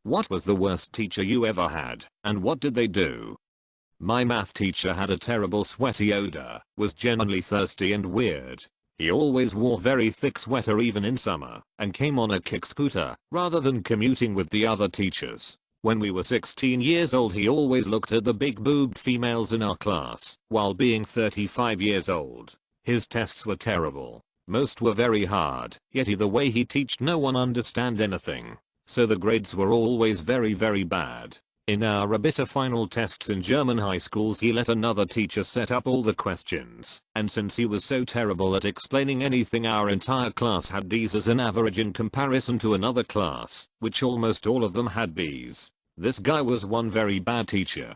What was the worst teacher you ever had, and what did they do? My math teacher had a terrible sweaty odor, was genuinely thirsty and weird. He always wore very thick sweater even in summer, and came on a kick scooter, rather than commuting with the other teachers. When we were 16 years old he always looked at the big boobed females in our class, while being 35 years old. His tests were terrible. Most were very hard, yet the way he teached no one understand anything. So the grades were always very bad. In our bitter final tests in German high schools he let another teacher set up all the questions, and since he was so terrible at explaining anything our entire class had D's as an average in comparison to another class, which almost all of them had B's. This guy was one very bad teacher.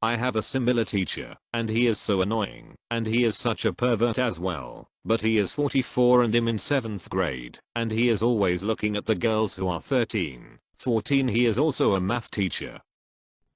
I have a similar teacher, and he is so annoying, and he is such a pervert as well, but he is 44 and I'm in 7th grade, and he is always looking at the girls who are 13. 14. He is also a math teacher.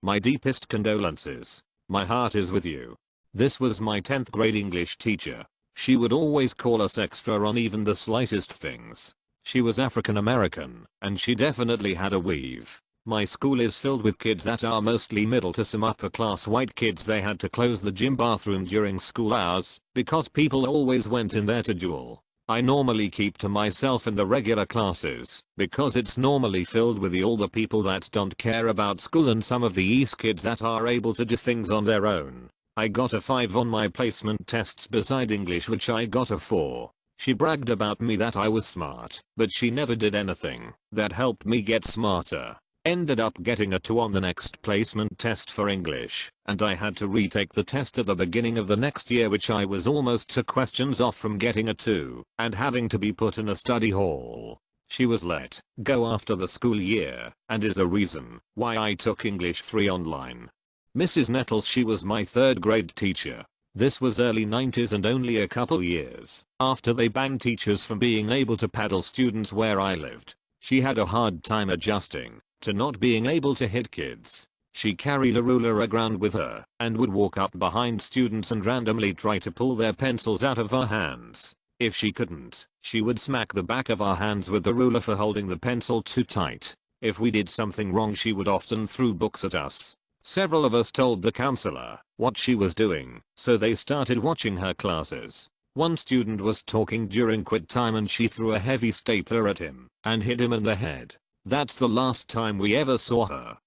My deepest condolences. My heart is with you. This was my 10th grade English teacher. She would always call us extra on even the slightest things. She was African American, and she definitely had a weave. My school is filled with kids that are mostly middle to some upper class white kids. They had to close the gym bathroom during school hours, because people always went in there to duel. I normally keep to myself in the regular classes, because it's normally filled with all the people that don't care about school and some of the East kids that are able to do things on their own. I got a 5 on my placement tests beside English, which I got a 4. She bragged about me that I was smart, but she never did anything that helped me get smarter. Ended up getting a 2 on the next placement test for English, and I had to retake the test at the beginning of the next year, which I was almost 2 questions off from getting a 2 and having to be put in a study hall. She was let go after the school year, and is the reason why I took English 3 online. Mrs. Nettles, she was my 3rd grade teacher. This was early 90s and only a couple years after they banned teachers from being able to paddle students where I lived. She had a hard time adjusting to not being able to hit kids. She carried a ruler around with her and would walk up behind students and randomly try to pull their pencils out of our hands. If she couldn't, she would smack the back of our hands with the ruler for holding the pencil too tight. If we did something wrong she would often throw books at us. Several of us told the counselor what she was doing, so they started watching her classes. One student was talking during quit time and she threw a heavy stapler at him and hit him in the head. That's the last time we ever saw her.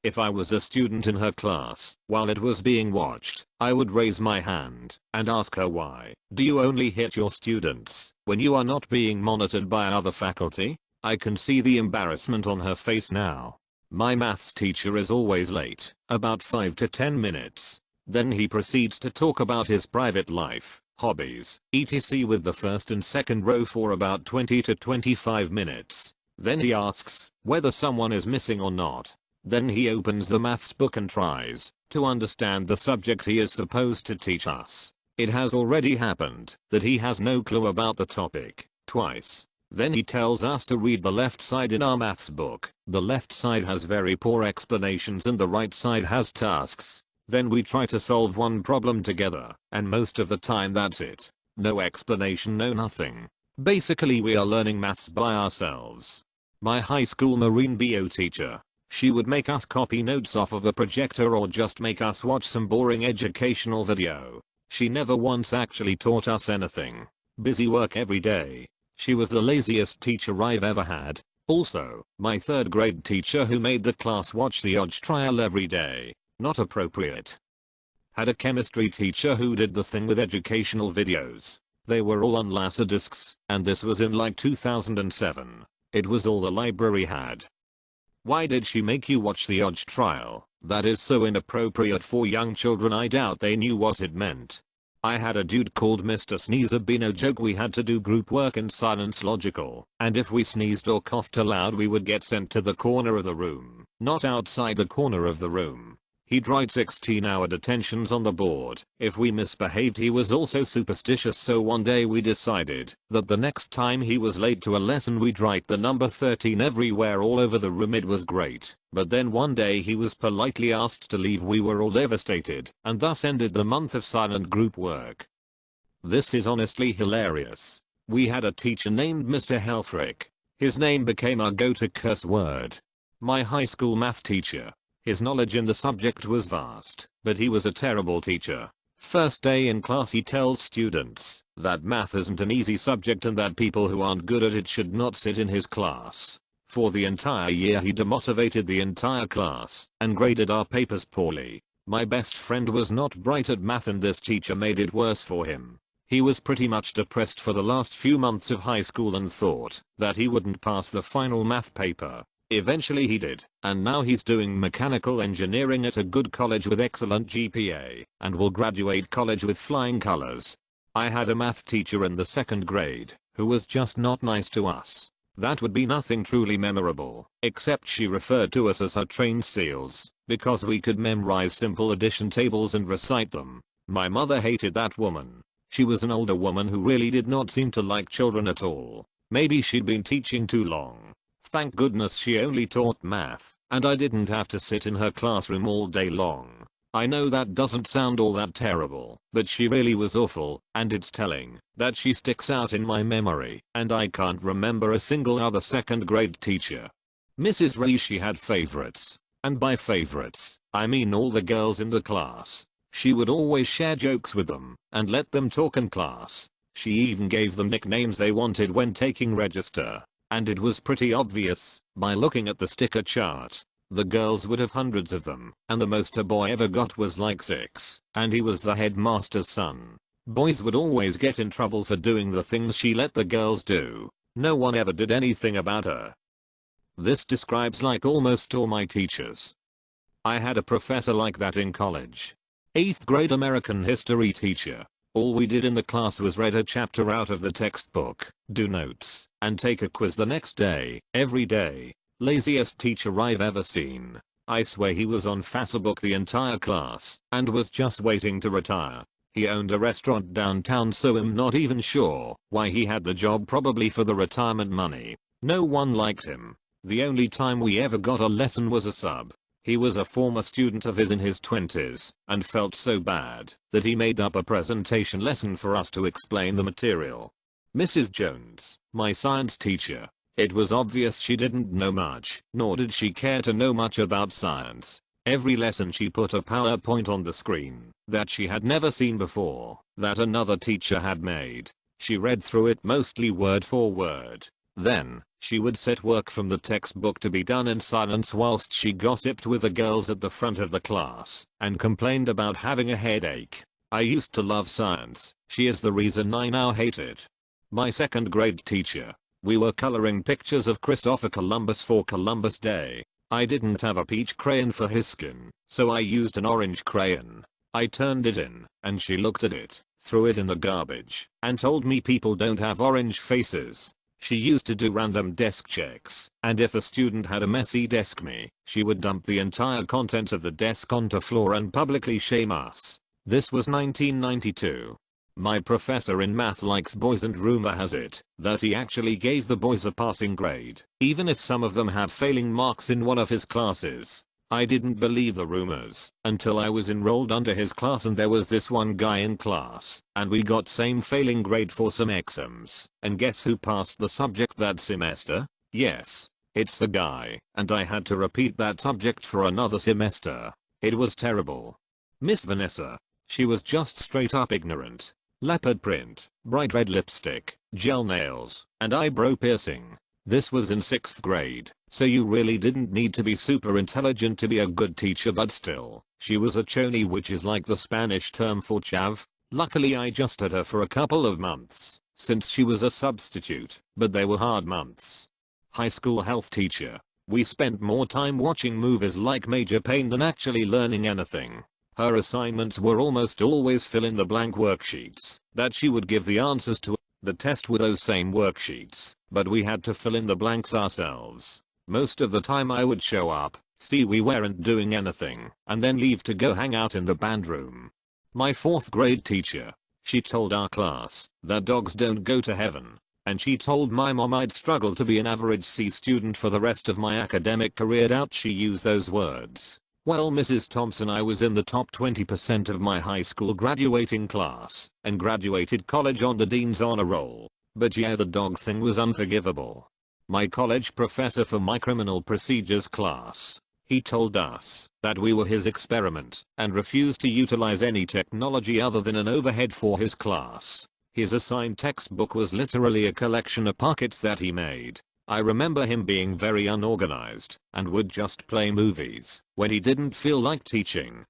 If I was a student in her class while it was being watched, I would raise my hand and ask her, why do you only hit your students when you are not being monitored by other faculty? I can see the embarrassment on her face now. My maths teacher is always late, about 5 to 10 minutes. Then he proceeds to talk about his private life, hobbies, etc. with the first and second row for about 20 to 25 minutes. Then he asks whether someone is missing or not. Then he opens the maths book and tries to understand the subject he is supposed to teach us. It has already happened that he has no clue about the topic twice. Then he tells us to read the left side in our maths book. The left side has very poor explanations and the right side has tasks. Then we try to solve one problem together, and most of the time that's it. No explanation, no nothing. Basically we are learning maths by ourselves. My high school marine bio teacher. She would make us copy notes off of a projector or just make us watch some boring educational video. She never once actually taught us anything. Busy work every day. She was the laziest teacher I've ever had. Also, my 3rd grade teacher who made the class watch the odds trial every day. Not appropriate. Had a chemistry teacher who did the thing with educational videos. They were all on Laserdiscs, and this was in like 2007. It was all the library had. Why did she make you watch the odds trial? That is so inappropriate for young children. I doubt they knew what it meant. I had a dude called Mr. Sneezer. No joke, we had to do group work in silence logical, and if we sneezed or coughed aloud we would get sent to the corner of the room, not outside the corner of the room. He'd write 16-hour detentions on the board if we misbehaved. He was also superstitious, so one day we decided that the next time he was late to a lesson we'd write the number 13 everywhere all over the room. It was great. But then one day he was politely asked to leave. We were all devastated and thus ended the month of silent group work. This is honestly hilarious. We had a teacher named Mr. Helfrich. His name became our go-to curse word. My high school math teacher. His knowledge in the subject was vast, but he was a terrible teacher. First day in class he tells students that math isn't an easy subject and that people who aren't good at it should not sit in his class. For the entire year he demotivated the entire class and graded our papers poorly. My best friend was not bright at math and this teacher made it worse for him. He was pretty much depressed for the last few months of high school and thought that he wouldn't pass the final math paper. Eventually he did, and now he's doing mechanical engineering at a good college with excellent GPA, and will graduate college with flying colors. I had a math teacher in the 2nd grade, who was just not nice to us. That would be nothing truly memorable, except she referred to us as her trained seals, because we could memorize simple addition tables and recite them. My mother hated that woman. She was an older woman who really did not seem to like children at all. Maybe she'd been teaching too long. Thank goodness she only taught math, and I didn't have to sit in her classroom all day long. I know that doesn't sound all that terrible, but she really was awful, and it's telling that she sticks out in my memory, and I can't remember a single other 2nd grade teacher. Mrs. Ray, she had favorites, and by favorites, I mean all the girls in the class. She would always share jokes with them, and let them talk in class. She even gave them nicknames they wanted when taking register. And it was pretty obvious, by looking at the sticker chart. The girls would have hundreds of them, and the most a boy ever got was like 6, and he was the headmaster's son. Boys would always get in trouble for doing the things she let the girls do. No one ever did anything about her. This describes like almost all my teachers. I had a professor like that in college. 8th grade American history teacher. All we did in the class was read a chapter out of the textbook, do notes, and take a quiz the next day, every day. Laziest teacher I've ever seen. I swear he was on Facebook the entire class, and was just waiting to retire. He owned a restaurant downtown, so I'm not even sure why he had the job, probably for the retirement money. No one liked him. The only time we ever got a lesson was a sub. He was a former student of his in his 20s, and felt so bad that he made up a presentation lesson for us to explain the material. Mrs. Jones, my science teacher. It was obvious she didn't know much, nor did she care to know much about science. Every lesson she put a PowerPoint on the screen that she had never seen before, that another teacher had made. She read through it mostly word for word. Then, she would set work from the textbook to be done in silence whilst she gossiped with the girls at the front of the class and complained about having a headache. I used to love science. She is the reason I now hate it. My 2nd grade teacher. We were coloring pictures of Christopher Columbus for Columbus Day. I didn't have a peach crayon for his skin, so I used an orange crayon. I turned it in, and she looked at it, threw it in the garbage, and told me people don't have orange faces. She used to do random desk checks, and if a student had a messy desk she would dump the entire contents of the desk onto floor and publicly shame us. This was 1992. My professor in math likes boys, and rumor has it that he actually gave the boys a passing grade, even if some of them have failing marks in one of his classes. I didn't believe the rumors until I was enrolled under his class, and there was this one guy in class, and we got same failing grade for some exams. And guess who passed the subject that semester? Yes, it's the guy, and I had to repeat that subject for another semester. It was terrible. Miss Vanessa. She was just straight up ignorant. Leopard print, bright red lipstick, gel nails, and eyebrow piercing. This was in 6th grade, so you really didn't need to be super intelligent to be a good teacher, but still, she was a choni, which is like the Spanish term for chav. Luckily I just had her for a couple of months, since she was a substitute, but they were hard months. High school health teacher. We spent more time watching movies like Major Payne than actually learning anything. Her assignments were almost always fill in the blank worksheets that she would give the answers to. The test with those same worksheets, but we had to fill in the blanks ourselves. Most of the time I would show up, see we weren't doing anything, and then leave to go hang out in the band room. My 4th grade teacher. She told our class that dogs don't go to heaven, and she told my mom I'd struggle to be an average C student for the rest of my academic career. Doubt she used those words. Well, Mrs. Thompson, I was in the top 20% of my high school graduating class, and graduated college on the dean's honor roll. But yeah, the dog thing was unforgivable. My college professor for my criminal procedures class. He told us that we were his experiment and refused to utilize any technology other than an overhead for his class. His assigned textbook was literally a collection of pockets that he made. I remember him being very unorganized and would just play movies when he didn't feel like teaching.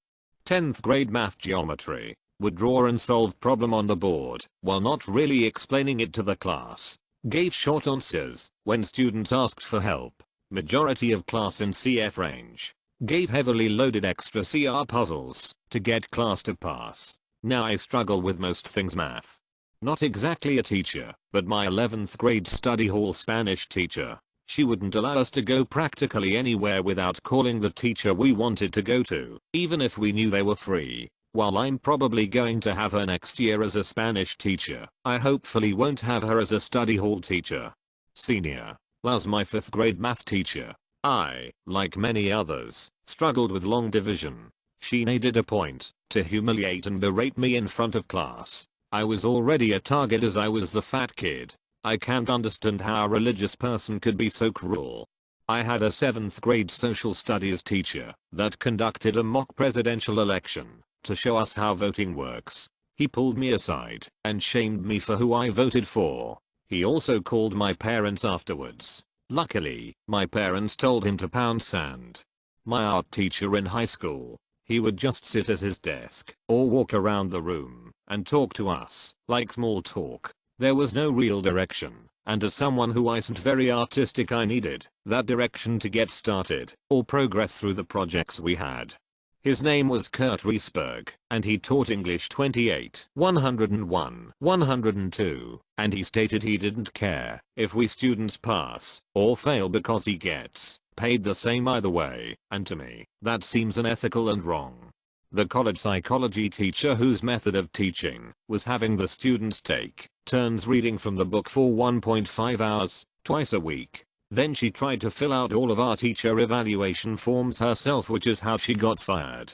10th grade math geometry. Would draw and solve problem on the board while not really explaining it to the class. Gave short answers when students asked for help. Majority of class in CF range. Gave heavily loaded extra CR puzzles to get class to pass. Now I struggle with most things math. Not exactly a teacher, but my 11th grade study hall Spanish teacher. She wouldn't allow us to go practically anywhere without calling the teacher we wanted to go to, even if we knew they were free. While I'm probably going to have her next year as a Spanish teacher, I hopefully won't have her as a study hall teacher. Senior. Was my 5th grade math teacher. I, like many others, struggled with long division. She made it a point to humiliate and berate me in front of class. I was already a target as I was the fat kid. I can't understand how a religious person could be so cruel. I had a 7th grade social studies teacher that conducted a mock presidential election to show us how voting works. He pulled me aside and shamed me for who I voted for. He also called my parents afterwards. Luckily, my parents told him to pound sand. My art teacher in high school. He would just sit at his desk or walk around the room and talk to us like small talk. There was no real direction, and as someone who isn't very artistic, I needed that direction to get started or progress through the projects we had. His name was Kurt Riesberg, and he taught English 28, 101, 102, and he stated he didn't care if we students pass or fail because he gets paid the same either way, and to me, that seems unethical and wrong. The college psychology teacher whose method of teaching was having the students take turns reading from the book for 1.5 hours, twice a week. Then she tried to fill out all of our teacher evaluation forms herself, which is how she got fired.